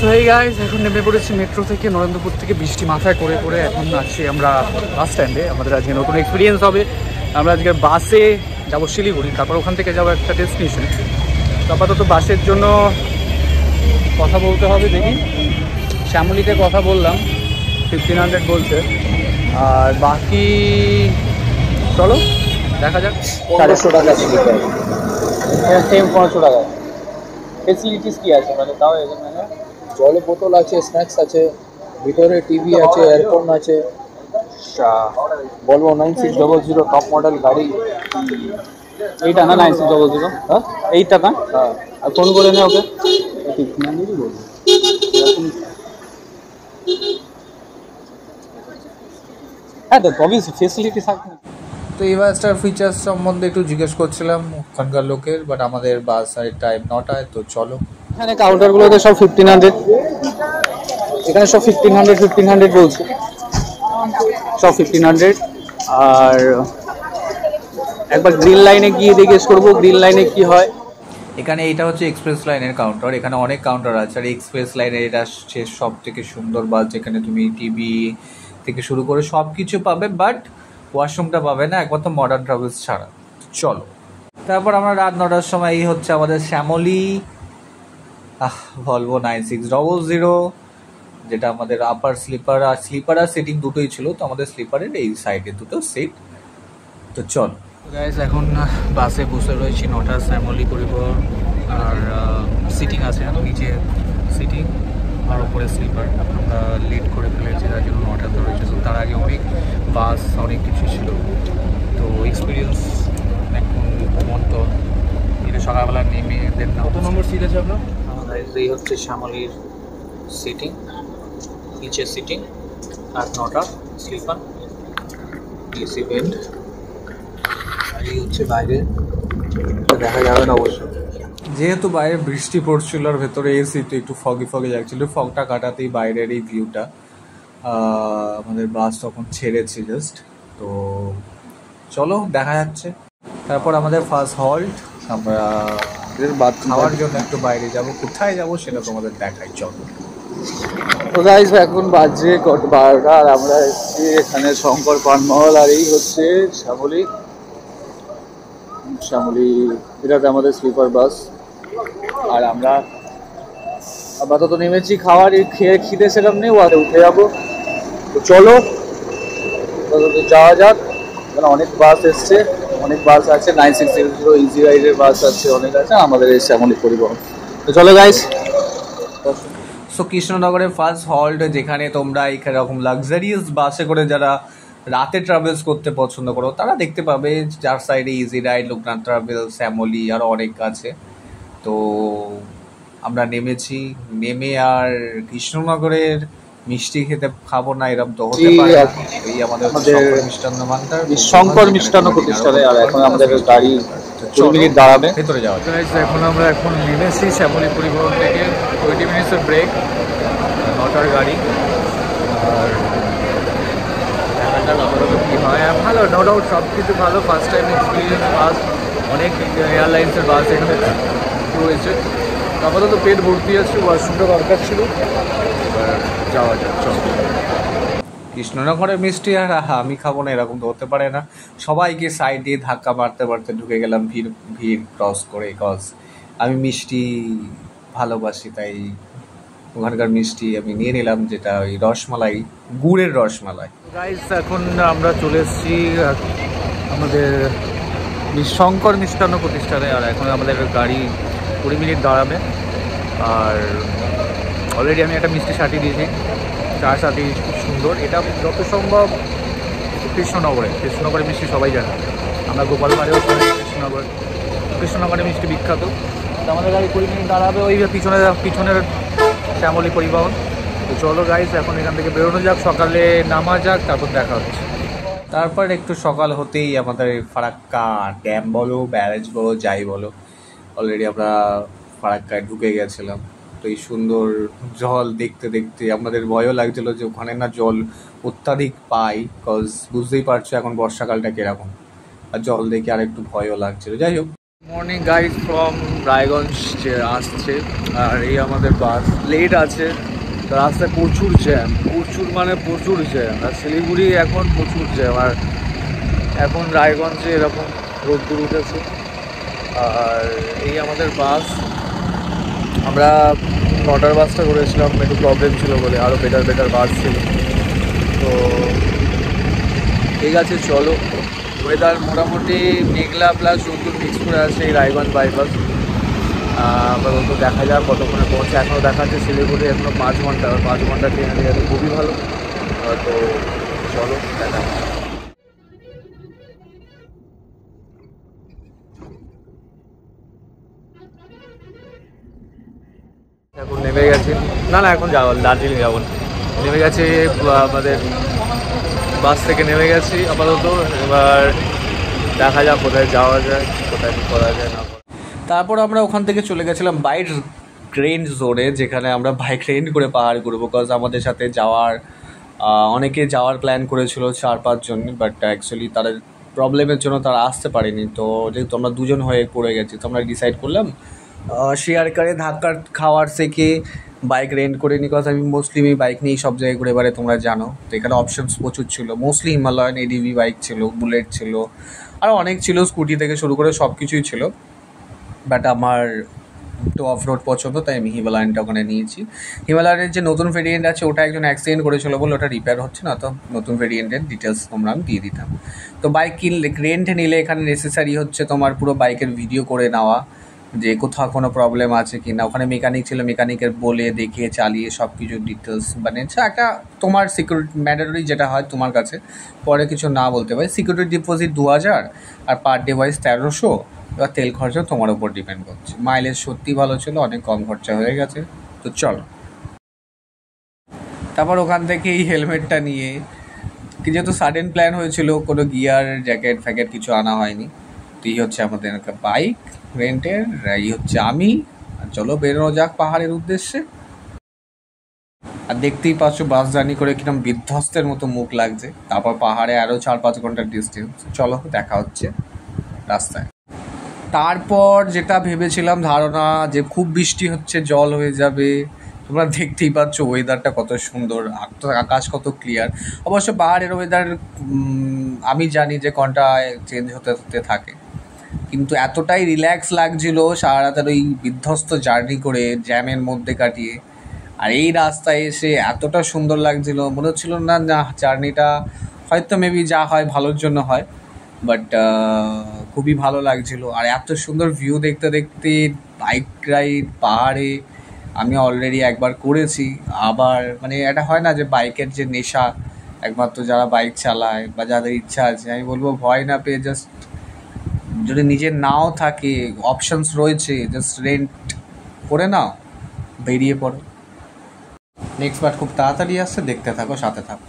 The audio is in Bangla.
সো হেই গাইস, এখন নেমে পড়েছি মেট্রো থেকে, নরেন্দ্রপুর থেকে, বৃষ্টি মাথায় করে করে এখন আছি আমরা বাস স্ট্যান্ডে। আমাদের আজকে নতুন এক্সপিরিয়েন্স হবে। আমরা আজকে বাসে যাবো শিলিগুড়ি, তারপর ওখান থেকে যাবো একটা ডেস্টিনেশন। আপাতত বাসের জন্য কথা বলতে হবে, দেখি শ্যামলিতে কথা বললাম, 1500 বলছে। আর বাকি চলো দেখা যাক। 1500 টাকা স্লিপার, সেম 1500 টাকা। ফেসিলিটিস কি আছে মানে তাও এখানে? জলের বোতল আছে, স্ন্যাক্স আছে, ভিতরে টিভি আছে, এয়ারফোন আছে। বলবো 9600 টপ মডেল গাড়ি। এইটা না 9600? হ্যাঁ এইটা না? হ্যাঁ, আর ফোন করে নে ওকে। হ্যাঁ তো অবভিয়াসলি ফেসিলিটি থাকবে। তো এই বাসটার ফিচার্স সম্বন্ধে একটু জিজ্ঞেস করছিলাম ওখানকার লোকের, বাট আমাদের বাস আর টাইম 9টায়, তো চলো। এখানে কাউন্টারগুলোতে সব 1500, এখানে সব 1500 বলছে, সব 1500। আর একবার গ্রিন লাইনে গিয়ে জিজ্ঞেস করবো গ্রিন লাইনে কি হয়। এখানে এটা হচ্ছে এক্সপ্রেস লাইনের কাউন্টার, এখানে অনেক কাউন্টার আছে। আর এক্সপ্রেস লাইনের এটা হচ্ছে সব থেকে সুন্দর বাস, যেখানে তুমি টিভি থেকে শুরু করে সব কিছু পাবে, বাট ওয়াশরুমটা পাবে না একমাত্র মডার্ন ট্রাভেলস ছাড়া। চলো, তারপর আমরা রাত 9টার সময় এই হচ্ছে আমাদের শ্যামলী ভলভো 9600, যেটা আমাদের আপার স্লিপার আর সিটিং দুটোই ছিল। তো আমাদের স্লিপারের এই সাইডে দুটো সিট। তো চলো গাইস, এখন বাসে বসে রয়েছি 9টার শ্যামলী পরিবহন। আর সিটিং আছে, নিচে সিটিং আর উপরে স্লিপার। আমরা লেট করে ফেলেছি, তার জন্য 9টাতে রয়েছে। তো তার আগে অনেক বাস অনেক কিছু ছিল। তো এক্সপিরিয়েন্স এখন মতো এটা সকালবেলা নেমে দেন। কত নম্বর সিট আছে আপনার? আমাদের এই হচ্ছে শ্যামলীর সিটিং, নিচে সিটিং আর 9টা স্লিপার, এসি বেড। আর এই হচ্ছে বাইরে, দেখা যাবে না অবশ্য, যেহেতু বাইরে বৃষ্টি পড়ছিল আর ভেতরে এসি, তো একটু ফগি লাগছিল। ফগটা কাটাতেই বাইরের এই ভিউটা। আমাদের বাস তখন ছেড়েছে জাস্ট। তো চলো দেখা যাচ্ছে। তারপর আমাদের ফার্স্ট হল্ট, আমরা খাওয়ার জন্য একটু বাইরে যাব। কোথায় যাব সেটা তোমাদের দেখাই, চলো। তো গাইস, এখন বাজে 12টা আর আমরা এসেছি এখানে শঙ্কর পানমহল। আর এই হচ্ছে শ্যামলী, এটাতে আমাদের স্লিপার বাস। আর আমরা আপাতত নেমেছি, খাওয়ার খেয়ে খিদে সেরকম নেই, উঠে যাবো। তো চলো যাওয়া যাক। এখানে অনেক বাস এসছে, অনেক বাস আছে, 9600 ইজি রাইডের বাস আছে, অনেক আছে। আমাদের এই শ্যামলী পরিবহন। তো চলো গাইস। সো কৃষ্ণনগরের ফার্স্ট হল্ট, যেখানে তোমরা এরকম লাক্সারিয়াস বাসে করে যারা রাতে ট্রাভেলস করতে পছন্দ করো তারা দেখতে পাবে, যার সাইডে easy ride, Loknath travels, Shyamoli আরও অনেক আছে। তো আমরা নেমেছি, নেমে আর কৃষ্ণনগরের মিষ্টি খাবো না এরকম তো হতে পারে না। এই আমাদের মিষ্টান্ন ভান্ডার, শঙ্কর মিষ্টান্ন প্রতিষ্ঠানে। আর এখন আমাদের গাড়ি 2 মিনিট দাঁড়াবে, ভেতরে যাওয়া যায়। এখন নেমেছি শ্যামলী পরিবহন থেকে, 20 মিনিটসের ব্রেক, 9টার গাড়ি। আর কি হয় ভালো, নো ডাউট সব কিছু ভালো। ফার্স্ট টাইম এক্সপিরিয়েন্স বাস, অনেক এয়ারলাইন্সের বাস এখানে রয়েছে। আপাতত পেট ভর্তি আছে, ওয়াশরুমটা দরকার ছিল। এবার যাওয়া যায়, চল। কৃষ্ণনগরের মিষ্টি আর আমি খাবো না এরকম তো হতে পারে না। সবাইকে সাইড দিয়ে ধাক্কা মারতে মারতে ঢুকে গেলাম ভিড় ক্রস করে, কজ আমি মিষ্টি ভালোবাসি, তাই ওখানকার মিষ্টি আমি নিয়ে নিলাম, যেটা ওই রসমালাই, গুড়ের রসমালাই। গাইস, এখন আমরা চলে এসেছি আমাদের শঙ্কর মিষ্টান্ন প্রতিষ্ঠানে। আর এখন আমাদের গাড়ি 20 মিনিট দাঁড়াবে। আর অলরেডি আমি একটা মিষ্টি সাথী দিয়েছি, চার সাথী, খুব সুন্দর। এটা যত সম্ভব কৃষ্ণনগরের মিষ্টি সবাই জানে। আমরা গোপালবাড়িও কৃষ্ণনগরের মিষ্টি বিখ্যাত। তো আমাদের গাড়ি 20 মিনিট দাঁড়াবে ওই পিছনের শ্যামলী পরিবহন। তো চলো গাইস, এখন এখান থেকে বেরোনো যাক, সকালে নামা যাক, তারপর দেখা হচ্ছে। তারপর একটু সকাল হতেই আমাদের ফারাক্কা ড্যাম বলো, ব্যারেজ বলো, যাই বলো, অলরেডি আমরা ফারাক্কায় ঢুকে গেছিলাম। তো এই সুন্দর জল দেখতে দেখতে আমাদের ভয়ও লাগছিল যে ওখানে না জল অত্যাধিক পাই, কজ বুঝতেই পারছো এখন বর্ষাকালটা কিরকম। আর জল দেখে আর একটু ভয়ও লাগছিল। যাই হোক, মর্নিং গাইড ফ্রম রায়গঞ্জ যে আসছে, আর এই আমাদের বাস লেট আছে, তো রাস্তায় প্রচুর জ্যাম, প্রচুর মানে প্রচুর জ্যাম। আর শিলিগুড়ি এখন প্রচুর জ্যাম, আর এখন রায়গঞ্জে এরকম রোদ্দুর উঠেছে। আর এই আমাদের বাস, আমরা 9টার বাসটা করেছিলাম, একটু প্রবলেম ছিল বলে, আরও বেটার বাস ছিল। তো ঠিক আছে, চলো। ওয়েদার মোটামুটি মেঘলা প্লাস রোদ্দুর মিক্স করে আছে এই রায়গঞ্জ বাইপাস। আপাতত দেখা যাক কতক্ষণে পৌঁছে। এখনও দেখাচ্ছে শিলিগুড়ি এখনও 5 ঘন্টা, 5 ঘন্টা ট্রেনে গেলে খুবই ভালো। তো চলো দেখা যাক। এখন নেমে গেছে, না এখন যাবো দার্জিলিং যাবো না, নেমে গেছে আমাদের বাস থেকে নেমে গেছি আপাতত। এবার দেখা যাক কোথায় যাওয়া যায়, কোথায় কী করা যায় না। তারপর আমরা ওখান থেকে চলে গেছিলাম বাইক রেন্ট জোনে, যেখানে আমরা বাইক রেন্ট করে পাহাড় ঘুরবো। বিকজ আমাদের সাথে যাওয়ার অনেকে যাওয়ার প্ল্যান করেছিল 4-5 জন, বাট অ্যাকচুয়ালি তাদের প্রবলেমের জন্য তারা আসতে পারেনি। তো যেহেতু আমরা দুজন হয়ে পড়ে গেছি, তো আমরা ডিসাইড করলাম শেয়ার কারে ধাক্কা খাওয়ার থেকে বাইক রেন্ট করে নিই। বিকজ আমি মোস্টলি বাইক নিয়েই সব জায়গায় ঘুরে বেড়াই, তোমরা জানো। তো এখানে অপশানস প্রচুর ছিল, মোস্টলি হিমালয়ান এডিভি বাইক ছিল, বুলেট ছিল, আরও অনেক ছিল, স্কুটি থেকে শুরু করে সব কিছুই ছিল। বাট আমার তো অফ রোড পছন্দ, তাই আমি হিমালয়ানটা ওখানে নিয়েছি। হিমালয়ানের যে নতুন ভেরিয়েন্ট আছে, ওটা একজন অ্যাক্সিডেন্ট করেছিল বলে ওটা রিপেয়ার হচ্ছে না, তো নতুন ভেরিয়েন্টের ডিটেলস তোমরা আমি দিয়ে দিতাম। তো বাইক কিনলে, রেন্ট নিলে এখানে নেসেসারি হচ্ছে তোমার পুরো বাইকের ভিডিও করে নেওয়া, যে কোথাও কোনো প্রবলেম আছে কি না। ওখানে মেকানিক ছিল, মেকানিকের বলে দেখিয়ে চালিয়ে সব কিছু ডিটেলস, মানে একটা তোমার সিকিউরিটি ম্যান্ডেটরি যেটা হয় তোমার কাছে, পরে কিছু না বলতে পারি। সিকিউরিটি ডিপোজিট 2000, আর পার ডে ওয়াইজ 1300। এবার তেল খরচা তোমার উপর ডিপেন্ড করছে। মাইলেজ সত্যি ভালো ছিল, অনেক কম খরচা হয়ে গেছে। তো চলো, তারপর ওখান থেকে এই হেলমেটটা নিয়ে, যেহেতু সাডেন প্ল্যান হয়েছিল, কোনো গিয়ার জ্যাকেট ফ্যাকেট কিছু আনা হয়নি। তো এই হচ্ছে আমাদের একটা বাইক রেন্টের, এই হচ্ছে আমি। আর চলো বেরোনো যাক পাহাড়ের উদ্দেশ্যে। আর দেখতেই পাচ্ছ বাস জার্নি করে কিরকম বিধ্বস্তের মতো মুখ লাগছে। তারপর পাহাড়ে আরও 4-5 ঘন্টার ডিস্টেন্স। চলো দেখা হচ্ছে রাস্তায়। তারপর যেটা ভেবেছিলাম ধারণা যে খুব বৃষ্টি হচ্ছে, জল হয়ে যাবে, তোমরা দেখতেই পাচ্ছ ওয়েদারটা কত সুন্দর, আকাশ কত ক্লিয়ার। অবশ্য পাহাড়ের ওয়েদার আমি জানি যে ঘন্টায় চেঞ্জ হতে হতে থাকে, কিন্তু এতটাই রিল্যাক্স লাগছিল সারা রাতের ওই বিধ্বস্ত জার্নি করে, জ্যামের মধ্যে কাটিয়ে, আর এই রাস্তায় এসে এতটা সুন্দর লাগছিল। মনে হচ্ছিল না না জার্নিটা হয়তো মেবি যা হয় ভালোর জন্য হয়, বাট খুবই ভালো লাগছিল। আর এত সুন্দর ভিউ দেখতে দেখতে বাইক রাইড পাহাড়ে আমি অলরেডি একবার করেছি। আবার মানে এটা হয় না যে বাইকের যে নেশা, একমাত্র যারা বাইক চালায় বা যাদের ইচ্ছা আছে, আমি বলবো ভয় না পেয়ে জাস্ট, যদি নিজের নাও থাকে অপশানস রয়েছে, জাস্ট রেন্ট করে নাও, বেরিয়ে পড়ো। নেক্সট বার খুব তাড়াতাড়ি আসছে, দেখতে থাকো, সাথে থাকো।